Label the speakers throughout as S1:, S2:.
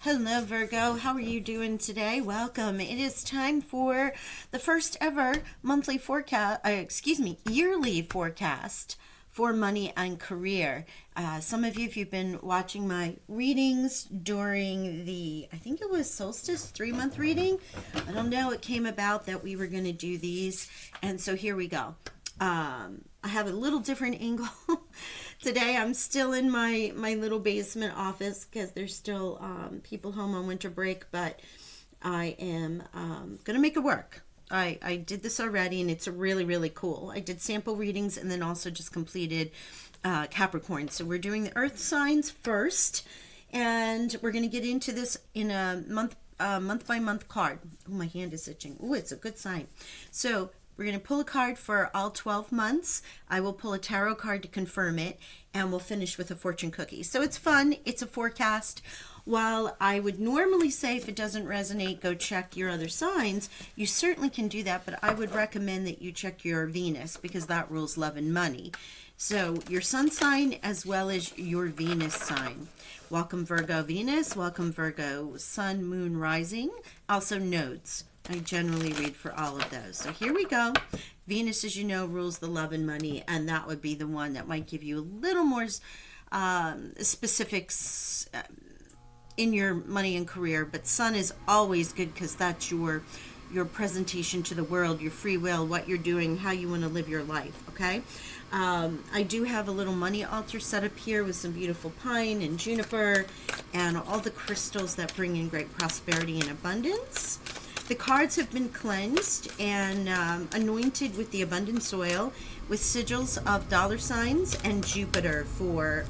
S1: Hello, Virgo. How are you doing today? Welcome. It is time for the first ever monthly forecast, yearly forecast for money and career. Some of you, if you've been watching my readings during I think it was solstice 3-month reading, I don't know, it came about that we were going to do these. And so here we go. I have a little different angle today. I'm still in my little basement office because there's still people home on winter break, but I am going to make it work. I did this already, and it's really, really cool. I did sample readings and then also just completed Capricorn. So we're doing the earth signs first, and we're going to get into this in a month by month card. Oh, my hand is itching. Oh, it's a good sign. So we're going to pull a card for all 12 months. I will pull a tarot card to confirm it, and we'll finish with a fortune cookie. So it's fun. It's a forecast. While I would normally say if it doesn't resonate, go check your other signs, you certainly can do that, but I would recommend that you check your Venus because that rules love and money. So your sun sign as well as your Venus sign. Welcome Virgo Venus, welcome Virgo Sun, Moon, Rising, also nodes. I generally read for all of those. So here we go. Venus, as you know, rules the love and money, and that would be the one that might give you a little more specifics in your money and career. But Sun is always good because that's your presentation to the world, your free will, what you're doing, how you want to live your life, okay? I do have a little money altar set up here with some beautiful pine and juniper and all the crystals that bring in great prosperity and abundance. The cards have been cleansed and anointed with the abundance oil with sigils of dollar signs and Jupiter for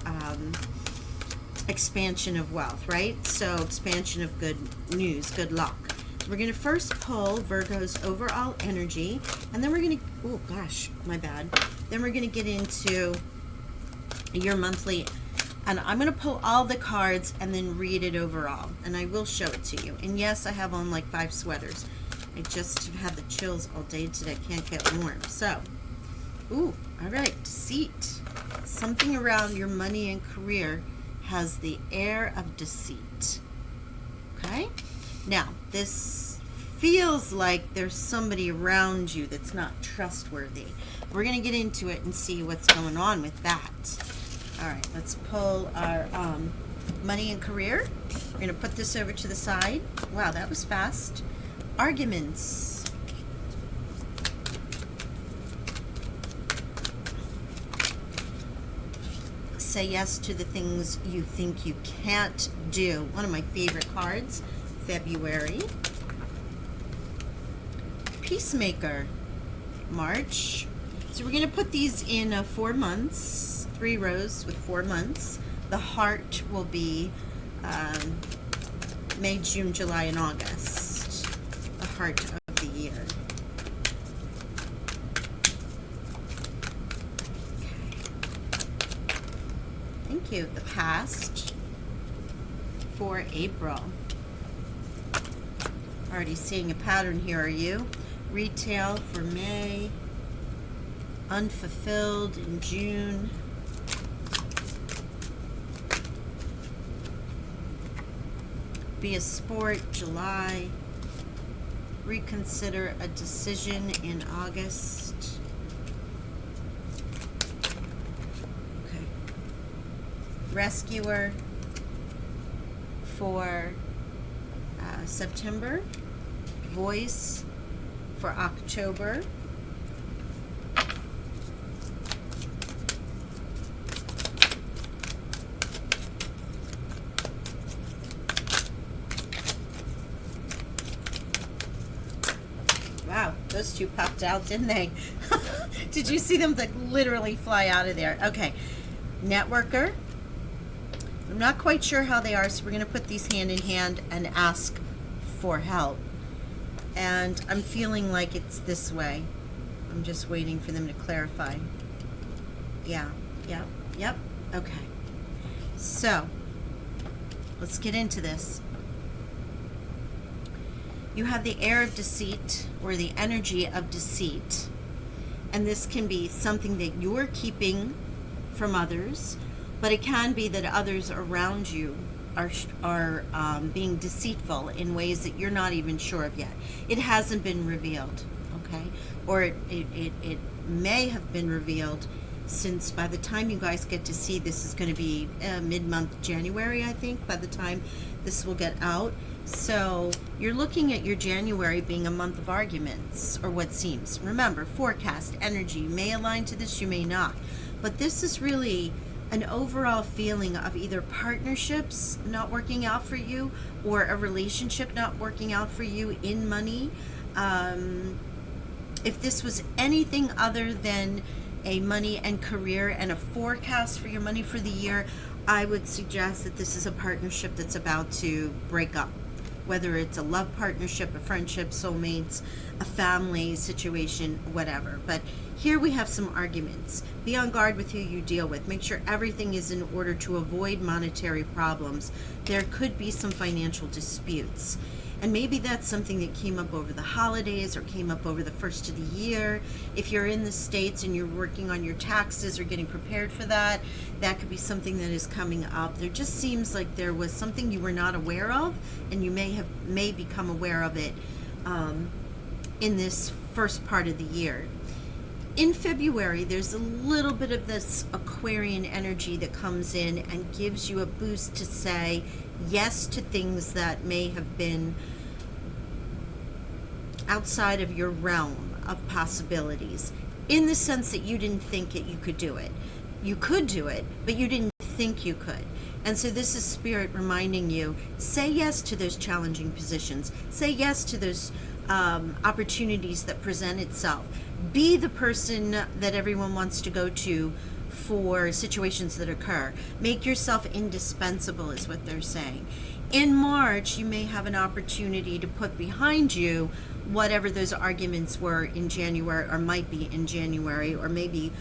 S1: expansion of wealth, right? So expansion of good news, good luck. So we're going to first pull Virgo's overall energy, and then we're going to, oh gosh, my bad. Then we're going to get into your monthly. And I'm going to pull all the cards and then read it overall. And I will show it to you. And yes, I have on like 5 sweaters. I just have had the chills all day today. Can't get warm. So, ooh, all right. Deceit. Something around your money and career has the air of deceit. Okay? Now, this feels like there's somebody around you that's not trustworthy. We're going to get into it and see what's going on with that. All right, let's pull our money and career. We're going to put this over to the side. Wow, that was fast. Arguments. Say yes to the things you think you can't do. One of my favorite cards, February. Peacemaker, March. So we're going to put these in 4 months. 3 rows with 4 months. The heart will be May, June, July, and August. The heart of the year. Okay. Thank you. The past for April. Already seeing a pattern here, are you? Retail for May. Unfulfilled in June. Be a sport, July. Reconsider a decision in August. Okay. Rescuer for September. Voice for October. Wow, those two popped out, didn't they? Did you see them like literally fly out of there? Okay, networker. I'm not quite sure how they are, so we're going to put these hand in hand and ask for help. And I'm feeling like it's this way. I'm just waiting for them to clarify. Yeah, yep. Okay. So, let's get into this. You have the air of deceit or the energy of deceit. And this can be something that you're keeping from others, but it can be that others around you are being deceitful in ways that you're not even sure of yet. It hasn't been revealed, okay? Or it may have been revealed, since by the time you guys get to see this is going to be mid-month January, I think, by the time this will get out. So you're looking at your January being a month of arguments, or what seems. Remember, forecast, energy, you may align to this, you may not. But this is really an overall feeling of either partnerships not working out for you, or a relationship not working out for you in money. If this was anything other than a money and career and a forecast for your money for the year, I would suggest that this is a partnership that's about to break up. Whether it's a love partnership, a friendship, soulmates, a family situation, whatever. But here we have some arguments. Be on guard with who you deal with. Make sure everything is in order to avoid monetary problems. There could be some financial disputes. And maybe that's something that came up over the holidays or came up over the first of the year. If you're in the States and you're working on your taxes or getting prepared for that, that could be something that is coming up. There just seems like there was something you were not aware of, and you may become aware of it in this first part of the year. In February, there's a little bit of this Aquarian energy that comes in and gives you a boost to say yes to things that may have been outside of your realm of possibilities, in the sense that you didn't think that you could do it. You could do it, but you didn't think you could. And so this is Spirit reminding you, say yes to those challenging positions. Say yes to those opportunities that present itself. Be the person that everyone wants to go to for situations that occur. Make yourself indispensable, is what they're saying. In March, you may have an opportunity to put behind you whatever those arguments were in January, or might be in January, or maybe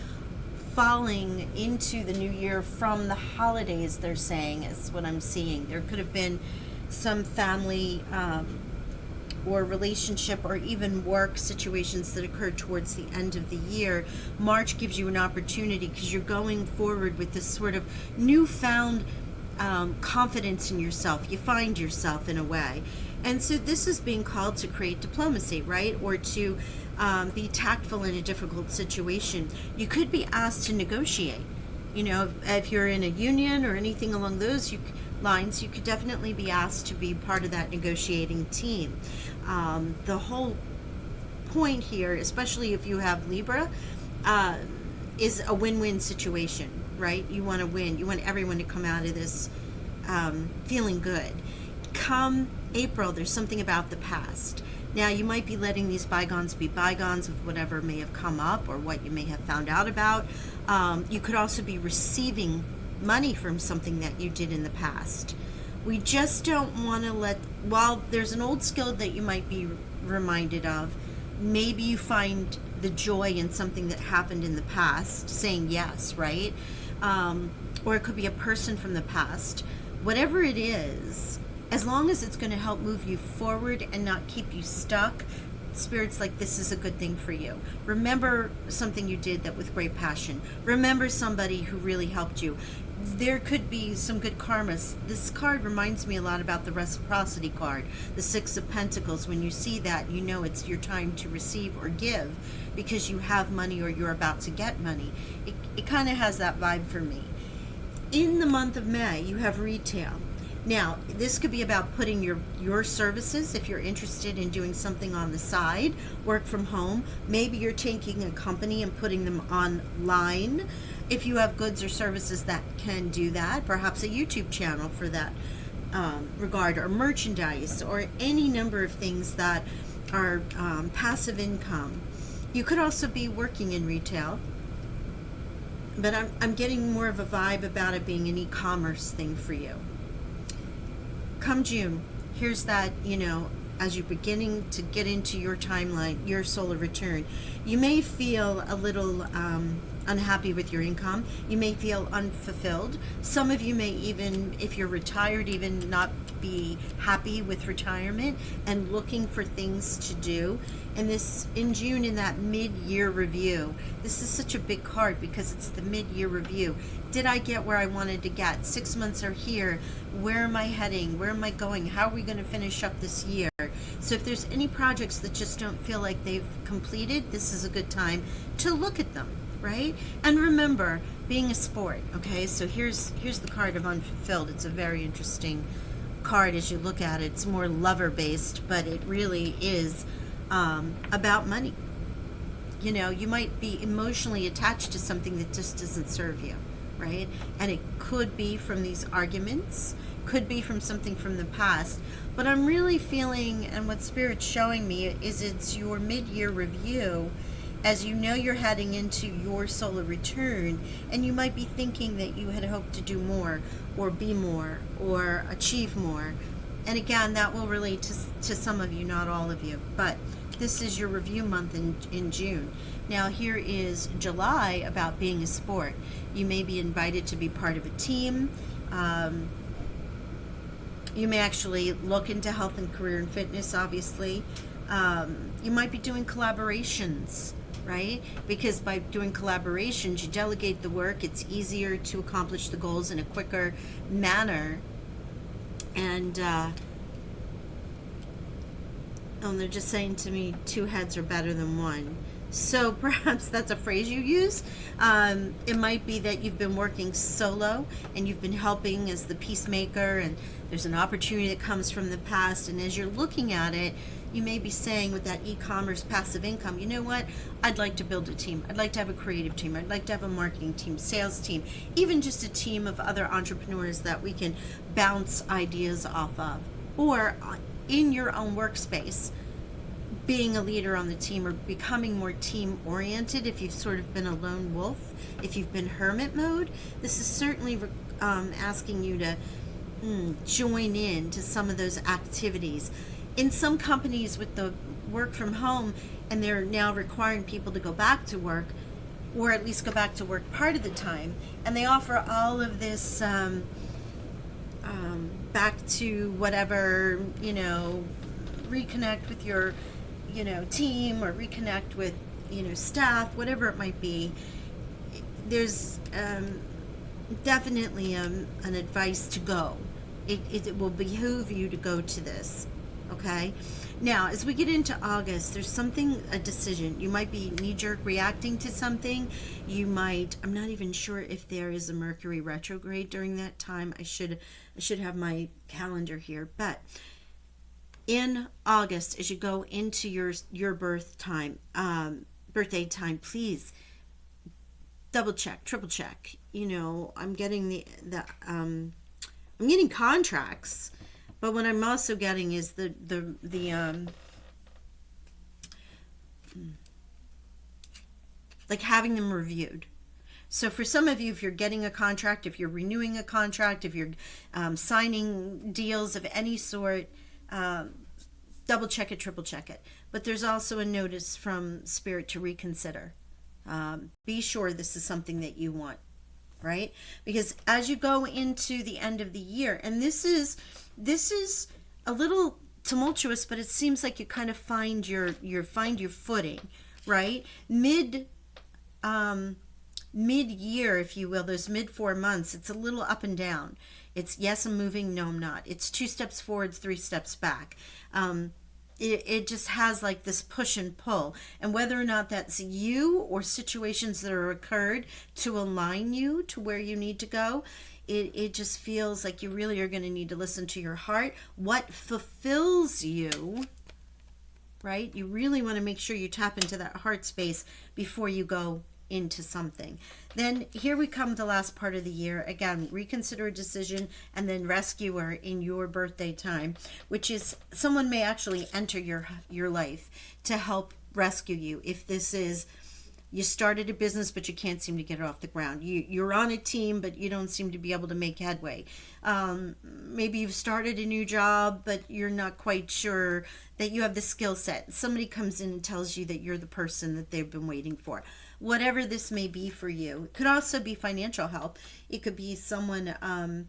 S1: falling into the new year from the holidays, they're saying, is what I'm seeing. There could have been some family or relationship or even work situations that occurred towards the end of the year. March gives you an opportunity because you're going forward with this sort of newfound confidence in yourself. You find yourself in a way. And so this is being called to create diplomacy, right? Or to be tactful in a difficult situation. You could be asked to negotiate. You know, if you're in a union or anything along those lines, you could definitely be asked to be part of that negotiating team. The whole point here, especially if you have Libra, is a win-win situation, right? You want to win. You want everyone to come out of this feeling good. Come April, there's something about the past. Now, you might be letting these bygones be bygones of whatever may have come up or what you may have found out about. You could also be receiving money from something that you did in the past. We just don't want to while there's an old skill that you might be reminded of, maybe you find the joy in something that happened in the past, saying yes, right? Or it could be a person from the past. Whatever it is, as long as it's going to help move you forward and not keep you stuck, Spirit's like, this is a good thing for you. Remember something you did that with great passion. Remember somebody who really helped you. There could be some good karma. This card reminds me a lot about the reciprocity card, the Six of Pentacles. When you see that, you know it's your time to receive or give because you have money or you're about to get money. It kind of has that vibe for me. In the month of May, you have retail. Now, this could be about putting your services, if you're interested in doing something on the side, work from home. Maybe you're taking a company and putting them online. If you have goods or services that can do that, perhaps a YouTube channel for that regard, or merchandise, or any number of things that are passive income. You could also be working in retail, but I'm getting more of a vibe about it being an e-commerce thing for you. Come June, here's that, as you're beginning to get into your timeline, your solar return, you may feel a little unhappy with your income. You may feel unfulfilled. Some of you may even, if you're retired, even not be happy with retirement and looking for things to do. And this in June, in that mid-year review, this is such a big card because it's the mid-year review. Did I get where I wanted to get? 6 months are here. Where am I heading? Where am I going? How are we going to finish up this year? So if there's any projects that just don't feel like they've completed, this is a good time to look at them, right? And remember, being a sport, okay? So here's the card of unfulfilled. It's a very interesting card as you look at it. It's more lover-based, but it really is about money. You know, you might be emotionally attached to something that just doesn't serve you, right? And it could be from these arguments, could be from something from the past. But I'm really feeling, and what Spirit's showing me, is it's your mid-year review as you know you're heading into your solar return, and you might be thinking that you had hoped to do more, or be more, or achieve more. And again, that will relate to some of you, not all of you. But this is your review month in June. Now here is July, about being a sport. You may be invited to be part of a team. You may actually look into health and career and fitness, obviously. You might be doing collaborations, right? Because by doing collaborations, you delegate the work. It's easier to accomplish the goals in a quicker manner. And they're just saying to me, 2 heads are better than 1. So perhaps that's a phrase you use. It might be that you've been working solo and you've been helping as the peacemaker, and there's an opportunity that comes from the past, and as you're looking at it, you may be saying with that e-commerce passive income, you know what, I'd like to build a team. I'd like to have a creative team. I'd like to have a marketing team, sales team, even just a team of other entrepreneurs that we can bounce ideas off of. Or in your own workspace, being a leader on the team, or becoming more team oriented. If you've sort of been a lone wolf, if you've been hermit mode, this is certainly asking you to join in to some of those activities. In some companies with the work from home, and they're now requiring people to go back to work, or at least go back to work part of the time, and they offer all of this back to whatever, reconnect with your team, or reconnect with staff, whatever it might be. There's definitely an advice to go. It will behoove you to go to this. Okay. Now, as we get into August, there's a decision. You might be knee-jerk reacting to something. I'm not even sure if there is a Mercury retrograde during that time. I should have my calendar here. But in August, as you go into your birthday time, please double check, triple check. I'm getting I'm getting contracts. But what I'm also getting is the like having them reviewed. So for some of you, if you're getting a contract, if you're renewing a contract, if you're signing deals of any sort, double check it, triple check it. But there's also a notice from Spirit to reconsider. Be sure this is something that you want, right? Because as you go into the end of the year, and this is a little tumultuous, but it seems like you kind of find your footing, right? Mid-year, if you will, those mid 4 months, it's a little up and down. It's yes, I'm moving, no, I'm not. It's 2 steps forwards, 3 steps back. It just has like this push and pull, and whether or not that's you or situations that are occurred to align you to where you need to go, it just feels like you really are going to need to listen to your heart. What fulfills you, right? You really want to make sure you tap into that heart space before you go into something. Then here we come, the last part of the year. Again, reconsider a decision, and then rescuer in your birthday time, which is someone may actually enter your life to help rescue you. If this is, you started a business but you can't seem to get it off the ground. You're on a team but you don't seem to be able to make headway. Maybe you've started a new job but you're not quite sure that you have the skill set. Somebody comes in and tells you that you're the person that they've been waiting for. whatever this may be for you. It could also be financial help. It could be someone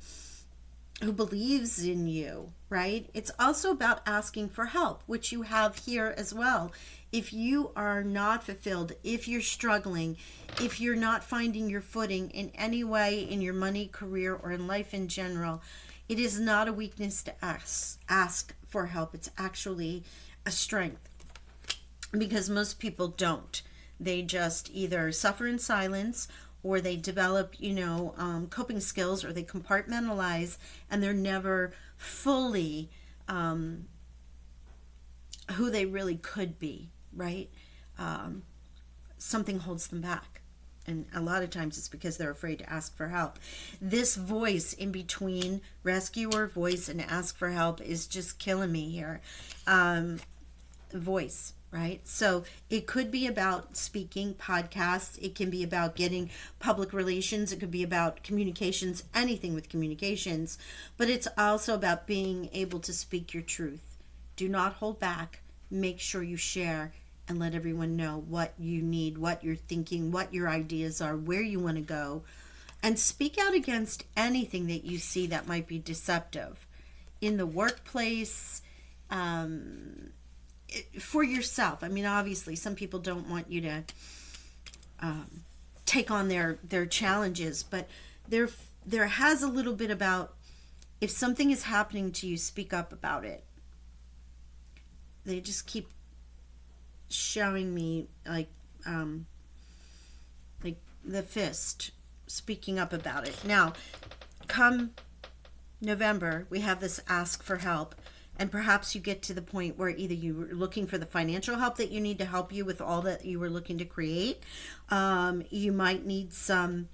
S1: who believes in you, right? It's also about asking for help, which you have here as well. If you are not fulfilled, if you're struggling, if you're not finding your footing in any way in your money, career, or in life in general, it is not a weakness to ask for help. It's actually a strength, because most people don't. They just either suffer in silence, or they develop, coping skills, or they compartmentalize, and they're never fully who they really could be, right? Something holds them back. And a lot of times it's because they're afraid to ask for help. This voice in between rescuer voice and ask for help is just killing me here. Voice. Right? So it could be about speaking, podcasts. It can be about getting public relations. It could be about communications, anything with communications. But it's also about being able to speak your truth. Do not hold back. Make sure you share and let everyone know what you need, what you're thinking, what your ideas are, where you want to go. And speak out against anything that you see that might be deceptive in the workplace, for yourself. I mean, obviously, some people don't want you to take on their challenges, but there has a little bit about, if something is happening to you, speak up about it. They just keep showing me like the fist, speaking up about it. Now, come November, we have this ask for help. And perhaps you get to the point where either you're looking for the financial help that you need to help you with all that you were looking to create. You might need some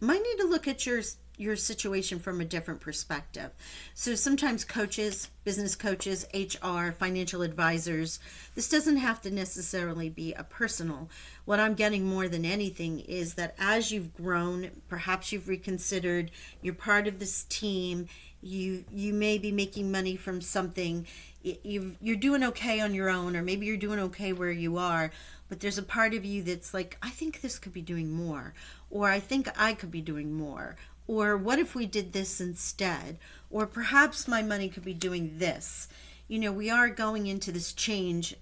S1: might need to look at your situation from a different perspective. So sometimes coaches, business coaches, HR, financial advisors, this doesn't have to necessarily be a personal. What I'm getting more than anything is that as you've grown, perhaps you've reconsidered, you're part of this team, you may be making money from something, you're doing okay on your own, or maybe you're doing okay where you are, but there's a part of you that's like, I think this could be doing more, or I think I could be doing more, or what if we did this instead, or perhaps my money could be doing this. We are going into this change,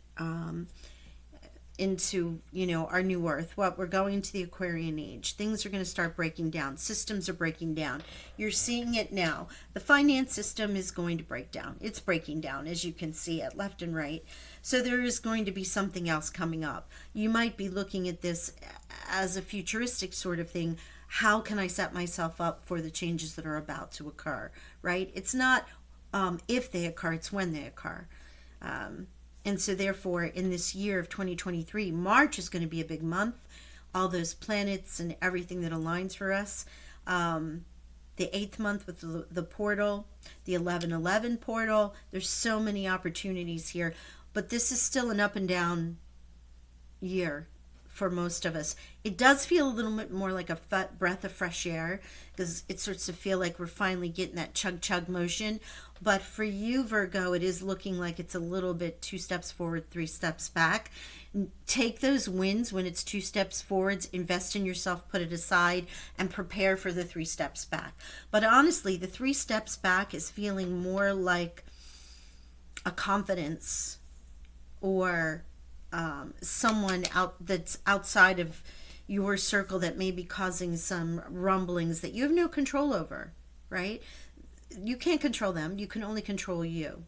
S1: into our new earth. We're going into the Aquarian age. Things are going to start breaking down. Systems are breaking down. You're seeing it now. The finance system is going to break down. It's breaking down, as you can see it left and right. So there is going to be something else coming up. You might be looking at this as a futuristic sort of thing. How can I set myself up for the changes that are about to occur, right? It's not if they occur, it's when they occur. And so therefore, in this year of 2023, March is going to be a big month. All those planets and everything that aligns for us. The 8th month with the portal, the 11/11 portal. There's so many opportunities here. But this is still an up and down year for most of us. It does feel a little bit more like a breath of fresh air, because it starts to feel like we're finally getting that chug motion. But for you, Virgo, it is looking like it's a little bit 2 steps forward, 3 steps back. Take those wins when it's 2 steps forwards, invest in yourself, put it aside, and prepare for the 3 steps back. But honestly, the 3 steps back is feeling more like a confidence, or someone that's outside of your circle that may be causing some rumblings that you have no control over, right? You can't control them. You can only control you.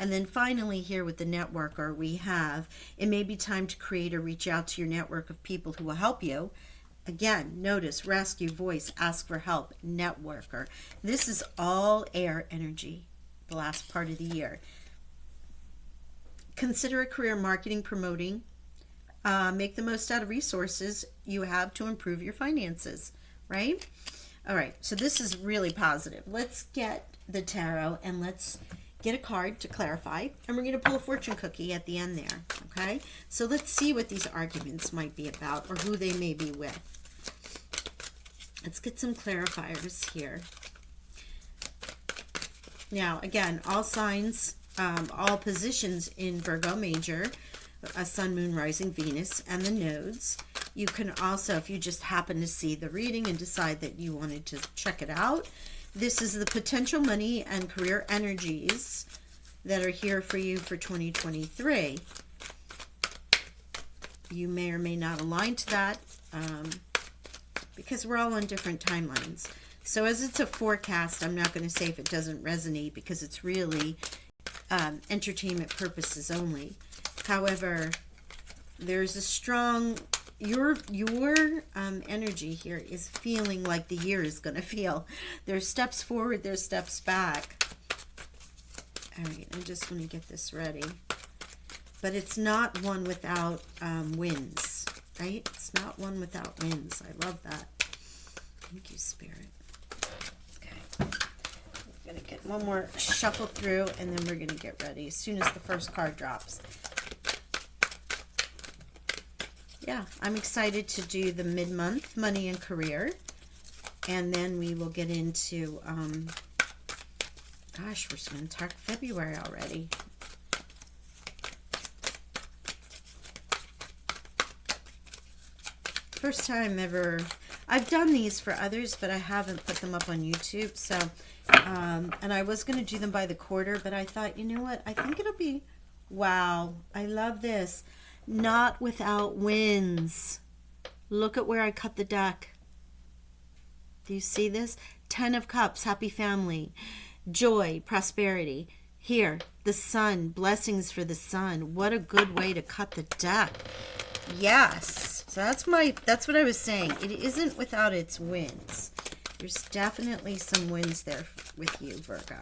S1: And then finally here with the networker, we have, it may be time to create or reach out to your network of people who will help you. Again, notice, rescue, voice, ask for help, networker. This is all air energy, the last part of the year. Consider a career marketing, promoting. Make the most out of resources you have to improve your finances, right? All right, so this is really positive. Let's get the tarot and let's get a card to clarify. And we're going to pull a fortune cookie at the end there, okay? So let's see what these arguments might be about, or who they may be with. Let's get some clarifiers here. Now, again, all signs all positions in Virgo major, a sun, moon, rising, Venus, and the nodes. You can also, if you just happen to see the reading and decide that you wanted to check it out, this is the potential money and career energies that are here for you for 2023. You may or may not align to that because we're all on different timelines. So as it's a forecast, I'm not going to say if it doesn't resonate because it's really entertainment purposes only. However, there's a strong, your energy here is feeling like the year is going to feel. There's steps forward, there's steps back. All right, I'm just going to get this ready. But it's not one without wins, right? It's not one without wins. I love that. Thank you, Spirit. Okay. We're going to get one more shuffle through, and then we're going to get ready as soon as the first card drops. Yeah, I'm excited to do the mid-month money and career. And then we will get into, gosh, we're going to talk February already. First time ever. I've done these for others, but I haven't put them up on YouTube. So, and I was going to do them by the quarter, but I thought, you know what? I think it'll be, wow, I love this. Not without wins. Look at where I cut the deck. Do you see this? 10 of Cups, happy family, joy, prosperity. Here, the sun, blessings for the sun. What a good way to cut the deck. Yes. So that's what I was saying. It isn't without its wins. There's definitely some wins there with you, Virgo.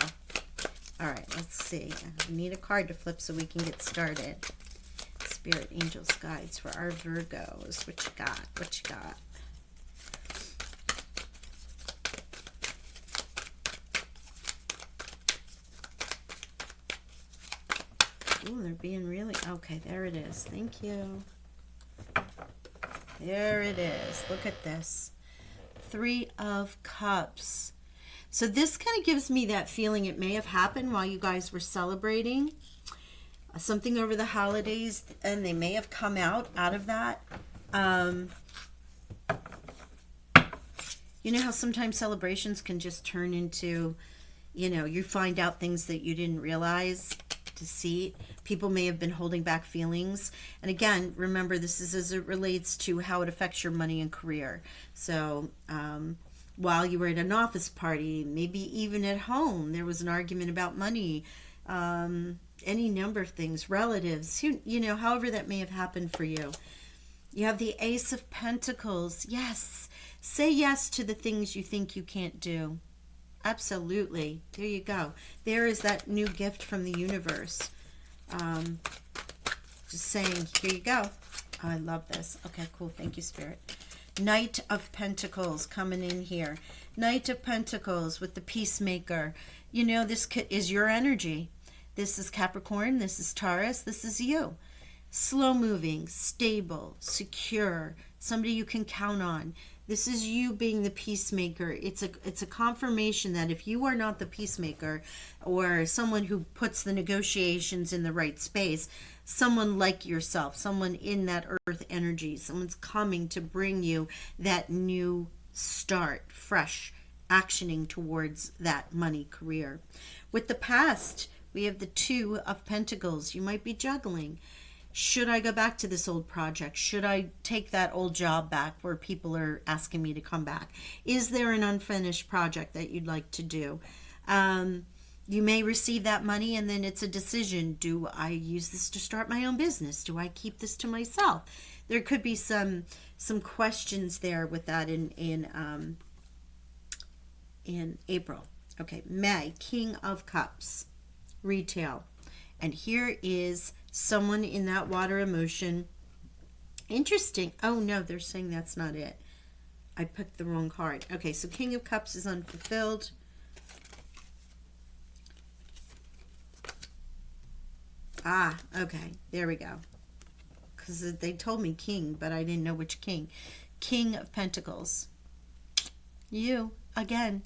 S1: All right, let's see. I need a card to flip so we can get started. Spirit, angels, guides for our Virgos. What you got? What you got? Ooh, they're being really... Okay, there it is. Thank you. There it is. Look at this. 3 of Cups. So this kind of gives me that feeling it may have happened while you guys were celebrating something over the holidays, and they may have come out of that. You know how sometimes celebrations can just turn into, you know, you find out things that you didn't realize to see. People may have been holding back feelings. And again, remember, this is as it relates to how it affects your money and career. So while you were at an office party, maybe even at home, there was an argument about money, any number of things, relatives, you know, however that may have happened for you. You have the Ace of Pentacles. Yes. Say yes to the things you think you can't do. Absolutely. There you go. There is that new gift from the universe. Just saying, here you go. Oh, I love this. Okay, cool. Thank you, Spirit. Knight of Pentacles coming in here. Knight of Pentacles with the Peacemaker. You know, this is your energy. This is Capricorn. This is Taurus. This is you. Slow moving, stable, secure, somebody you can count on. This is you being the peacemaker. It's a confirmation that if you are not the peacemaker or someone who puts the negotiations in the right space, someone like yourself, someone in that earth energy, someone's coming to bring you that new start, fresh, actioning towards that money career. With the past, we have the 2 of Pentacles. You might be juggling. Should I go back to this old project? Should I take that old job back where people are asking me to come back? Is there an unfinished project that you'd like to do? You may receive that money and then it's a decision. Do I use this to start my own business? Do I keep this to myself? There could be some questions there with that in April. Okay, May, King of Cups, retail. And here is someone in that water emotion. Interesting. Oh, no, they're saying that's not it. I picked the wrong card. Okay, so King of Cups is unfulfilled. Ah, okay. There we go. Because they told me king, but I didn't know which king. King of Pentacles. You, again.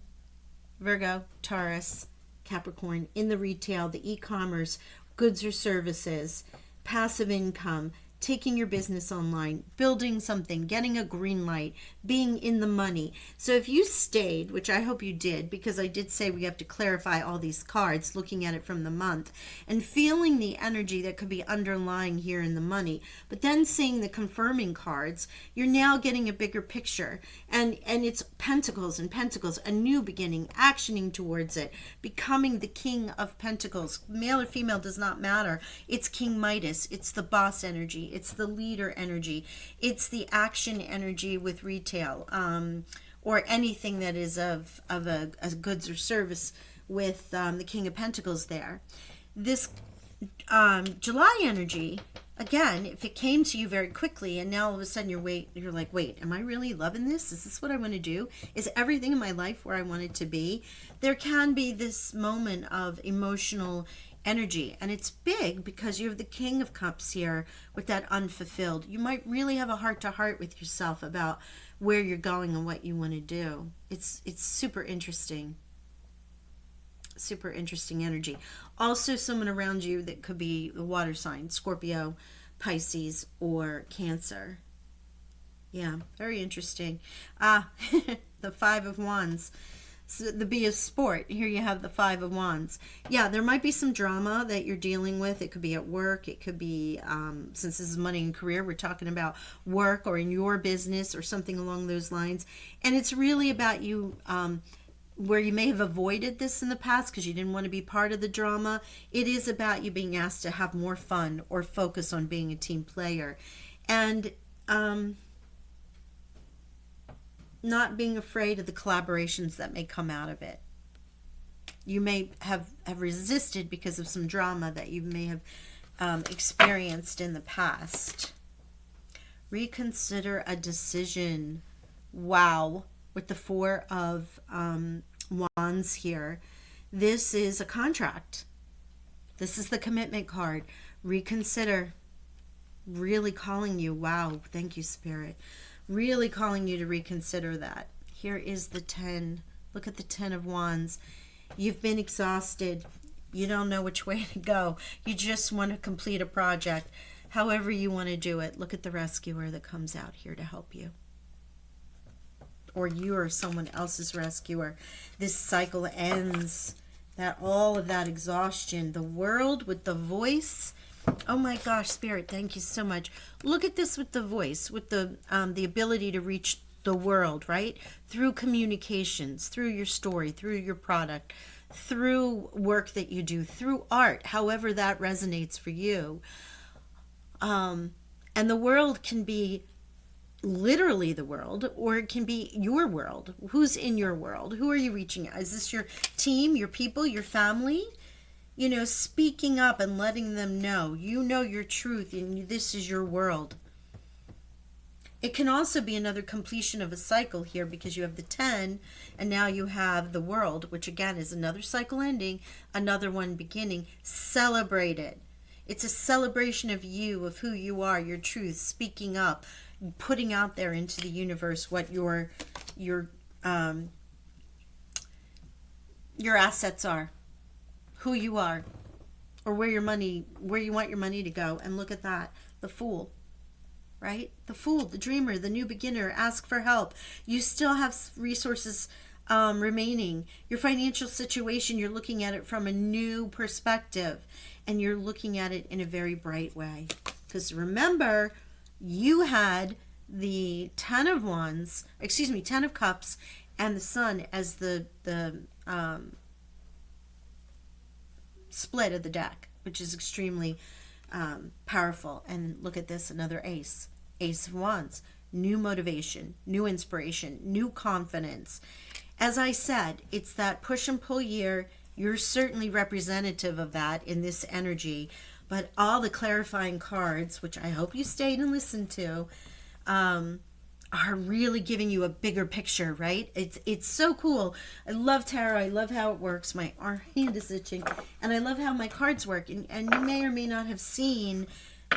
S1: Virgo, Taurus, Capricorn, in the retail, the e-commerce, goods or services, passive income, taking your business online, building something, getting a green light, being in the money. So if you stayed, which I hope you did, because I did say we have to clarify all these cards, looking at it from the month and feeling the energy that could be underlying here in the money, but then seeing the confirming cards, you're now getting a bigger picture. And it's pentacles and pentacles, a new beginning, actioning towards it, becoming the king of pentacles. Male or female does not matter. It's King Midas. It's the boss energy. It's the leader energy. It's the action energy with retail, or anything that is of a goods or service with the King of Pentacles there. This July energy, again, if it came to you very quickly and now all of a sudden you're like, wait, am I really loving this? Is this what I want to do? Is everything in my life where I want it to be? There can be this moment of emotional energy, and it's big because you have the King of Cups here with that unfulfilled. You might really have a heart-to-heart with yourself about where you're going and what you want to do. It's super interesting. Super interesting energy. Also someone around you that could be a water sign, Scorpio, Pisces, or Cancer. Yeah, very interesting. The Five of Wands. So the B of Sport, here you have the Five of Wands. Yeah, there might be some drama that you're dealing with. It could be at work. It could be, since this is money and career, we're talking about work or in your business or something along those lines. And it's really about you, where you may have avoided this in the past because you didn't want to be part of the drama. It is about you being asked to have more fun or focus on being a team player. And not being afraid of the collaborations that may come out of it. You may have resisted because of some drama that you may have experienced in the past. Reconsider a decision. Wow. With the Four of Wands here. This is a contract. This is the commitment card. Reconsider. Really calling you. Wow. Thank you, Spirit. Really calling you to reconsider that. Here is the 10. Look at the 10 of Wands. You've been exhausted. You don't know which way to go. You just want to complete a project. However you want to do it. Look at the rescuer that comes out here to help you. Or you are someone else's rescuer. This cycle ends. That all of that exhaustion. The World with the Voice. Oh my gosh, Spirit, thank you so much. Look at this with the voice, with the ability to reach the world, right? Through communications, through your story, through your product, through work that you do, through art, however that resonates for you. And the world can be literally the world, or it can be your world. Who's in your world? Who are you reaching out? Is this your team, your people, your family? You know, speaking up and letting them know, you know your truth and this is your world. It can also be another completion of a cycle here because you have the 10 and now you have the World, which again is another cycle ending, another one beginning. Celebrate it. It's a celebration of you, of who you are, your truth, speaking up, putting out there into the universe what your assets are. Who you are, or where you want your money to go. And look at that, the Fool, right? The Fool, the dreamer, the new beginner. Ask for help. You still have resources remaining. Your financial situation, you're looking at it from a new perspective, and you're looking at it in a very bright way. Because remember, you had the 10 of Wands, 10 of Cups, and the Sun as the split of the deck, which is extremely powerful. And look at this, another Ace of Wands. New motivation, new inspiration, new confidence. As I said, it's that push and pull year. You're certainly representative of that in this energy, but all the clarifying cards, which I hope you stayed and listened to, are really giving you a bigger picture, right? It's so cool. I love tarot. I love how it works. My hand is itching. And I love how my cards work. And you may or may not have seen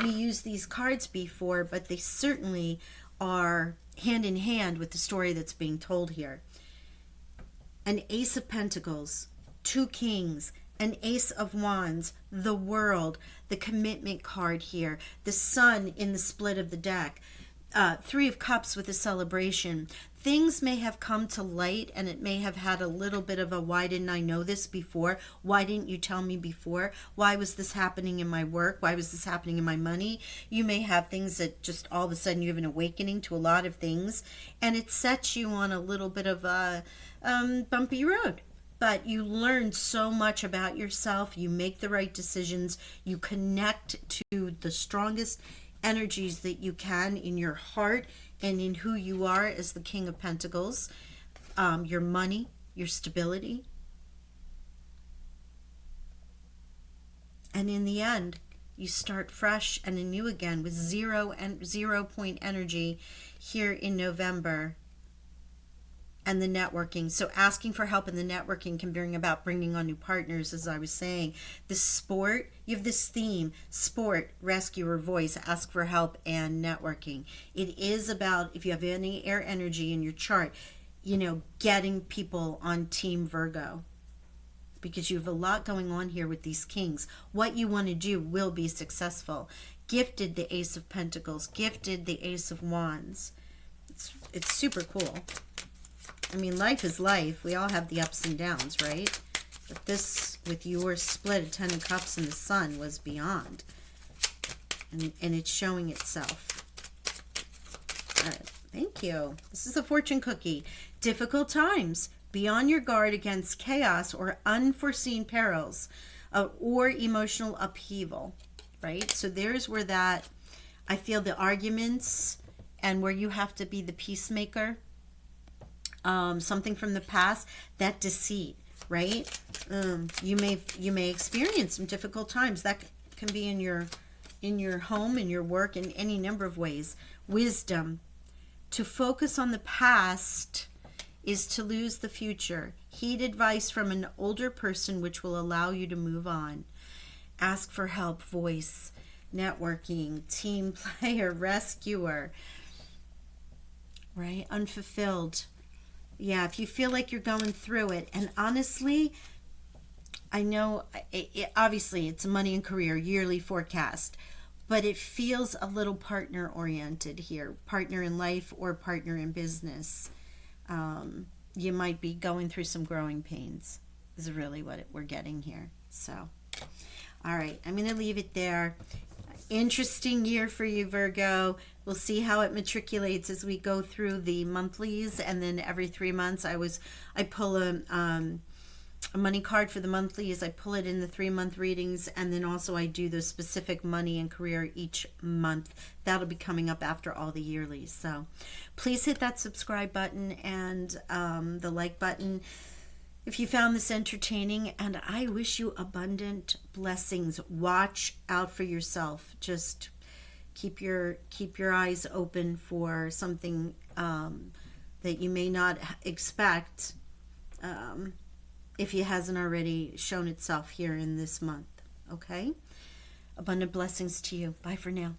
S1: me use these cards before, but they certainly are hand in hand with the story that's being told here. An Ace of Pentacles. Two Kings, an Ace of Wands, the World, the Commitment card here, the Sun in the split of the deck, Three of Cups with a celebration. Things may have come to light, and it may have had a little bit of a why didn't I know this before? Why didn't you tell me before? Why was this happening in my work? Why was this happening in my money? You may have things that just all of a sudden you have an awakening to a lot of things, and it sets you on a little bit of a bumpy road. But you learn so much about yourself. You make the right decisions. You connect to the strongest energies that you can in your heart and in who you are as the King of Pentacles, your money, your stability. And in the end, you start fresh and anew again with 0 point energy here in November. And the networking. So asking for help in the networking can bring about bringing on new partners, as I was saying. The sport, you have this theme, sport, rescue, or voice, ask for help, and networking. It is about, if you have any air energy in your chart, getting people on Team Virgo. Because you have a lot going on here with these kings. What you want to do will be successful. Gifted the Ace of Pentacles, gifted the Ace of Wands. It's super cool. I mean, life is life. We all have the ups and downs, right? But this, with your split of Ten of Cups and the Sun, was beyond. And it's showing itself. All right, thank you. This is a fortune cookie. Difficult times. Be on your guard against chaos or unforeseen perils or emotional upheaval, right? So there's where that, I feel the arguments and where you have to be the peacemaker. Something from the past, that deceit, right? You may experience some difficult times. That can be in your home, in your work, in any number of ways. Wisdom. To focus on the past is to lose the future. Heed advice from an older person, which will allow you to move on. Ask for help. Voice. Networking. Team player. Rescuer. Right? Unfulfilled. Yeah, if you feel like you're going through it, and honestly, I know, obviously, it's a money and career yearly forecast, but it feels a little partner-oriented here, partner in life or partner in business. You might be going through some growing pains, is really what we're getting here. So, all right, I'm going to leave it there. Interesting year for you, Virgo. We'll see how it matriculates as we go through the monthlies, and then every 3 months I pull a money card for the monthlies. I pull it in the 3-month readings, and then also I do the specific money and career each month. That'll be coming up after all the yearlies. So please hit that subscribe button and the like button if you found this entertaining, and I wish you abundant blessings. Watch out for yourself. Just keep your eyes open for something that you may not expect if it hasn't already shown itself here in this month. Okay? Abundant blessings to you. Bye for now.